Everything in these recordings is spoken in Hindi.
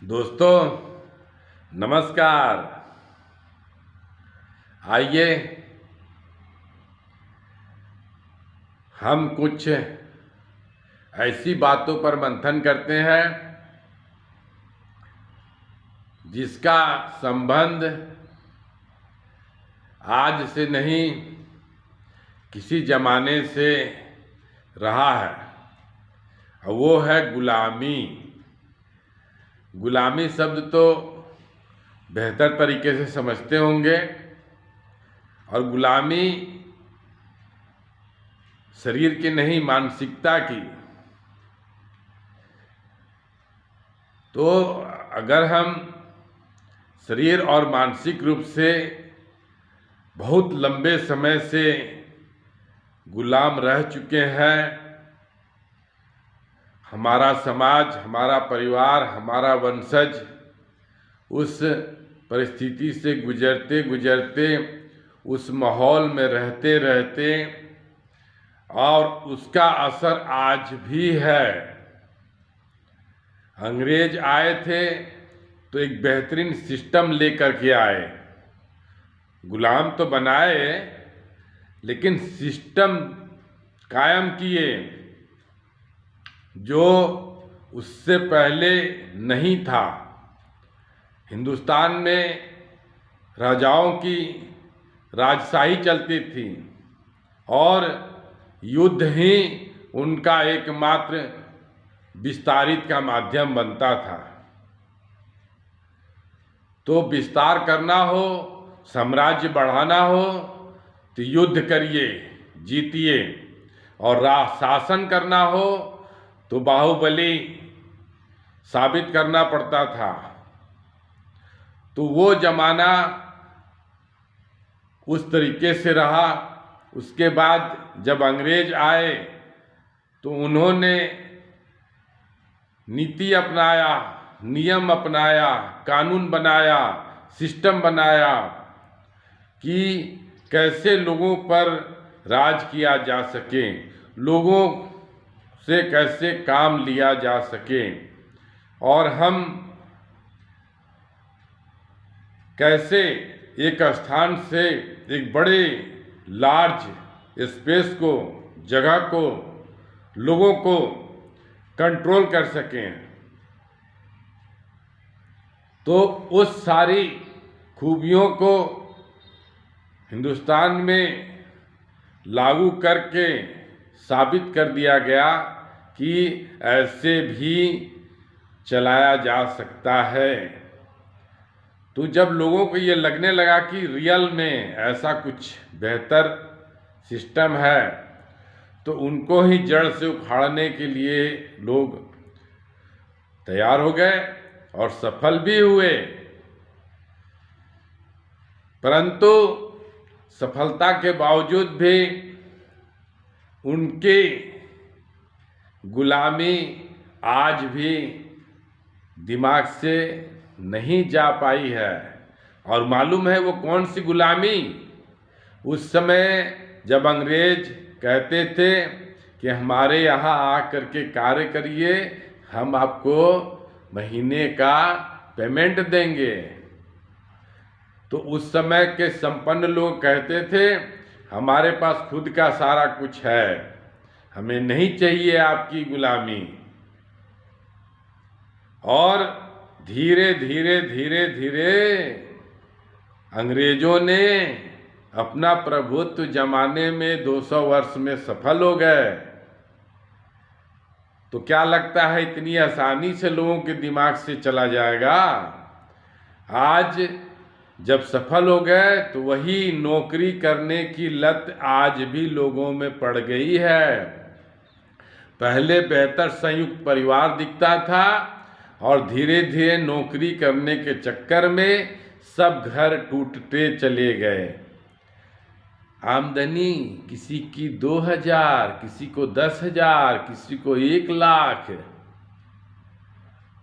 दोस्तों नमस्कार। आइए हम कुछ ऐसी बातों पर मंथन करते हैं जिसका संबंध आज से नहीं किसी जमाने से रहा है, और वो है गुलामी। गुलामी शब्द तो बेहतर तरीके से समझते होंगे, और गुलामी शरीर की नहीं मानसिकता की। तो अगर हम शरीर और मानसिक रूप से बहुत लंबे समय से गुलाम रह चुके हैं, हमारा समाज, हमारा परिवार, हमारा वंशज उस परिस्थिति से गुजरते गुजरते, उस माहौल में रहते रहते, और उसका असर आज भी है। अंग्रेज आए थे तो एक बेहतरीन सिस्टम लेकर के आए। गुलाम तो बनाए लेकिन सिस्टम कायम किए जो उससे पहले नहीं था। हिंदुस्तान में राजाओं की राजशाही चलती थी और युद्ध ही उनका एकमात्र विस्तारित का माध्यम बनता था। तो विस्तार करना हो, साम्राज्य बढ़ाना हो तो युद्ध करिए, जीतिए, और शासन करना हो तो बाहुबली साबित करना पड़ता था। तो वो जमाना उस तरीके से रहा। उसके बाद जब अंग्रेज आए तो उन्होंने नीति अपनाया, नियम अपनाया, कानून बनाया, सिस्टम बनाया कि कैसे लोगों पर राज किया जा सके, लोगों से कैसे काम लिया जा सके, और हम कैसे एक स्थान से एक बड़े लार्ज स्पेस को, जगह को, लोगों को कंट्रोल कर सकें। तो उस सारी खूबियों को हिंदुस्तान में लागू करके साबित कर दिया गया कि ऐसे भी चलाया जा सकता है। तो जब लोगों को ये लगने लगा कि रियल में ऐसा कुछ बेहतर सिस्टम है, तो उनको ही जड़ से उखाड़ने के लिए लोग तैयार हो गए और सफल भी हुए। परंतु सफलता के बावजूद भी उनकी गुलामी आज भी दिमाग से नहीं जा पाई है। और मालूम है वो कौन सी गुलामी? उस समय जब अंग्रेज कहते थे कि हमारे यहाँ आ करके कार्य करिए, हम आपको महीने का पेमेंट देंगे, तो उस समय के संपन्न लोग कहते थे हमारे पास खुद का सारा कुछ है, हमें नहीं चाहिए आपकी गुलामी। और धीरे धीरे धीरे धीरे अंग्रेजों ने अपना प्रभुत्व जमाने में 200 वर्ष में सफल हो गए। तो क्या लगता है इतनी आसानी से लोगों के दिमाग से चला जाएगा? आज जब सफल हो गए तो वही नौकरी करने की लत आज भी लोगों में पड़ गई है। पहले बेहतर संयुक्त परिवार दिखता था और धीरे धीरे नौकरी करने के चक्कर में सब घर टूटते चले गए। आमदनी किसी की 2000, किसी को 10,000, किसी को 1,00,000।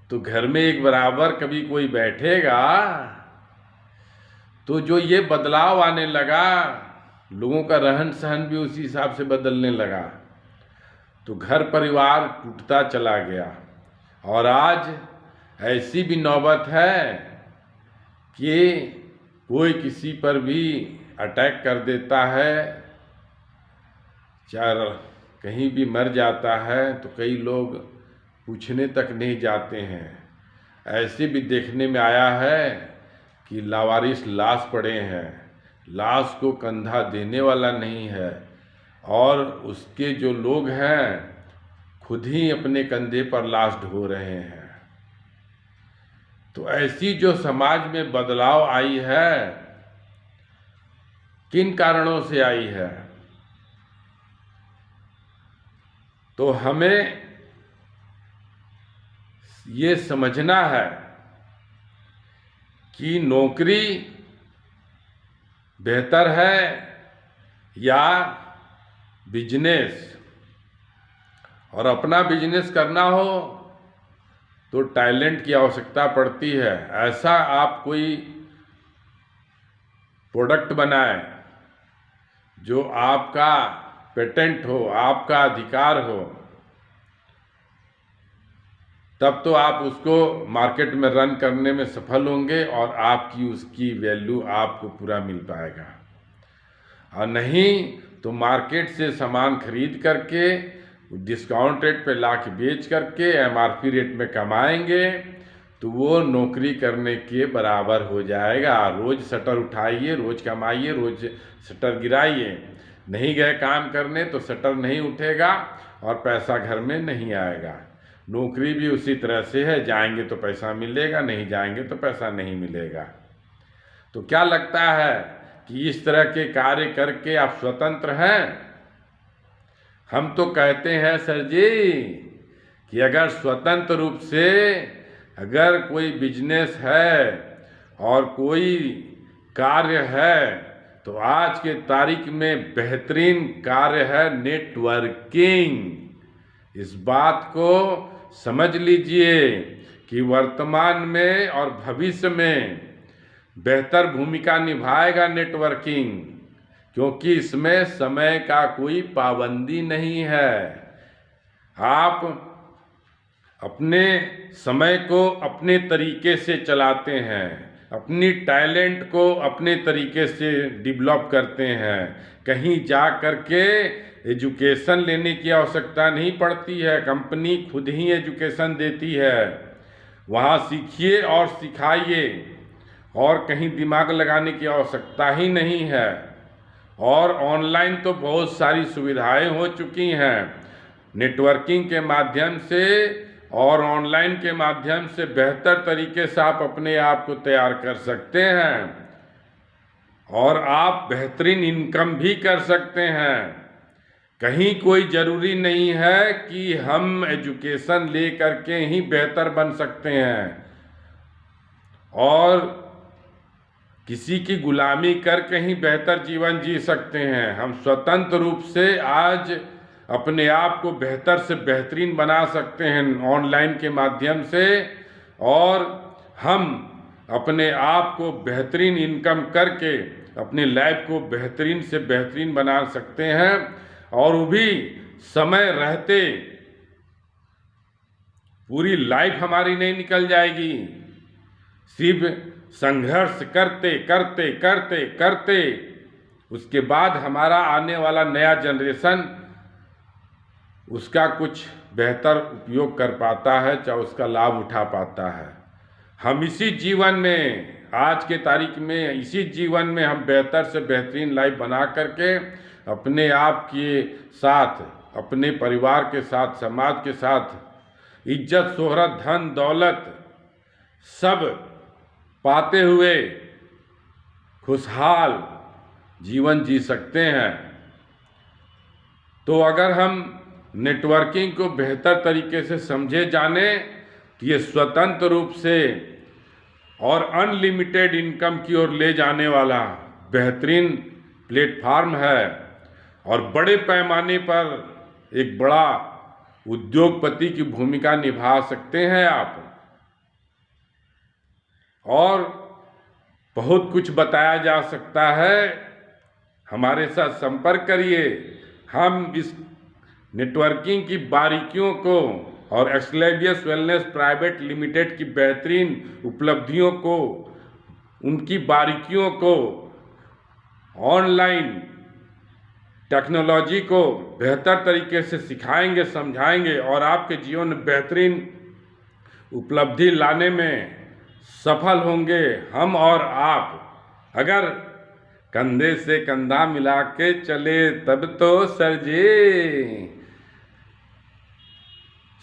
तो घर में एक बराबर कभी कोई बैठेगा? तो जो ये बदलाव आने लगा, लोगों का रहन सहन भी उसी हिसाब से बदलने लगा, तो घर परिवार टूटता चला गया। और आज ऐसी भी नौबत है कि कोई किसी पर भी अटैक कर देता है, चाहे कहीं भी मर जाता है तो कई लोग पूछने तक नहीं जाते हैं। ऐसे भी देखने में आया है कि लावारिस लाश पड़े हैं, लाश को कंधा देने वाला नहीं है, और उसके जो लोग हैं खुद ही अपने कंधे पर लाश ढो रहे हैं। तो ऐसी जो समाज में बदलाव आई है, किन कारणों से आई है? तो हमें ये समझना है कि नौकरी बेहतर है या बिजनेस। और अपना बिजनेस करना हो तो टैलेंट की आवश्यकता पड़ती है। ऐसा आप कोई प्रोडक्ट बनाएं जो आपका पेटेंट हो, आपका अधिकार हो, तब तो आप उसको मार्केट में रन करने में सफल होंगे और आपकी उसकी वैल्यू आपको पूरा मिल पाएगा। और नहीं तो मार्केट से सामान खरीद करके डिस्काउंट रेट पे ला के बेच करके MRP रेट में कमाएंगे तो वो नौकरी करने के बराबर हो जाएगा। रोज़ शटर उठाइए, रोज़ कमाइए, रोज़ शटर गिराइए, नहीं गए काम करने तो शटर नहीं उठेगा और पैसा घर में नहीं आएगा। नौकरी भी उसी तरह से है, जाएंगे तो पैसा मिलेगा, नहीं जाएंगे तो पैसा नहीं मिलेगा। तो क्या लगता है कि इस तरह के कार्य करके आप स्वतंत्र हैं? हम तो कहते हैं सर जी कि अगर स्वतंत्र रूप से अगर कोई बिजनेस है और कोई कार्य है तो आज के तारीख में बेहतरीन कार्य है नेटवर्किंग। इस बात को समझ लीजिए कि वर्तमान में और भविष्य में बेहतर भूमिका निभाएगा नेटवर्किंग, क्योंकि इसमें समय का कोई पाबंदी नहीं है। आप अपने समय को अपने तरीके से चलाते हैं, अपनी टैलेंट को अपने तरीके से डेवलप करते हैं। कहीं जा कर के एजुकेशन लेने की आवश्यकता नहीं पड़ती है, कंपनी खुद ही एजुकेशन देती है। वहाँ सीखिए और सिखाइए, और कहीं दिमाग लगाने की आवश्यकता ही नहीं है। और ऑनलाइन तो बहुत सारी सुविधाएं हो चुकी हैं। नेटवर्किंग के माध्यम से और ऑनलाइन के माध्यम से बेहतर तरीके से आप अपने आप को तैयार कर सकते हैं और आप बेहतरीन इनकम भी कर सकते हैं। कहीं कोई ज़रूरी नहीं है कि हम एजुकेशन ले करके ही बेहतर बन सकते हैं और किसी की गुलामी करके ही बेहतर जीवन जी सकते हैं। हम स्वतंत्र रूप से आज अपने आप को बेहतर से बेहतरीन बना सकते हैं ऑनलाइन के माध्यम से, और हम अपने आप को बेहतरीन इनकम करके अपने लाइफ को बेहतरीन से बेहतरीन बना सकते हैं। और वो भी समय रहते। पूरी लाइफ हमारी नहीं निकल जाएगी, सिर्फ संघर्ष करते करते करते करते उसके बाद हमारा आने वाला नया जनरेशन उसका कुछ बेहतर उपयोग कर पाता है, चाहे उसका लाभ उठा पाता है। हम इसी जीवन में, आज के तारीख में, इसी जीवन में हम बेहतर से बेहतरीन लाइफ बना करके अपने आप के साथ, अपने परिवार के साथ, समाज के साथ इज्जत, शोहरत, धन दौलत सब पाते हुए खुशहाल जीवन जी सकते हैं। तो अगर हम नेटवर्किंग को बेहतर तरीके से समझे जाने तो ये स्वतंत्र रूप से और अनलिमिटेड इनकम की ओर ले जाने वाला बेहतरीन प्लेटफार्म है और बड़े पैमाने पर एक बड़ा उद्योगपति की भूमिका निभा सकते हैं आप। और बहुत कुछ बताया जा सकता है, हमारे साथ संपर्क करिए। हम इस नेटवर्किंग की बारीकियों को और एक्सलेवियस वेलनेस प्राइवेट लिमिटेड की बेहतरीन उपलब्धियों को, उनकी बारीकियों को, ऑनलाइन टेक्नोलॉजी को बेहतर तरीके से सिखाएंगे, समझाएंगे और आपके जीवन में बेहतरीन उपलब्धि लाने में सफल होंगे हम और आप। अगर कंधे से कंधा मिला के चले तब तो सर जी।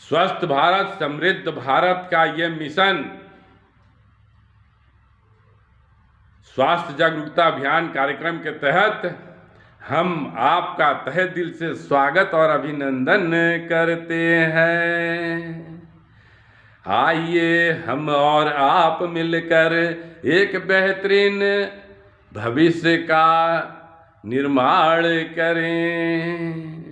स्वस्थ भारत समृद्ध भारत का ये मिशन स्वास्थ्य जागरूकता अभियान कार्यक्रम के तहत हम आपका तहे दिल से स्वागत और अभिनंदन करते हैं। आइए हम और आप मिलकर एक बेहतरीन भविष्य का निर्माण करें।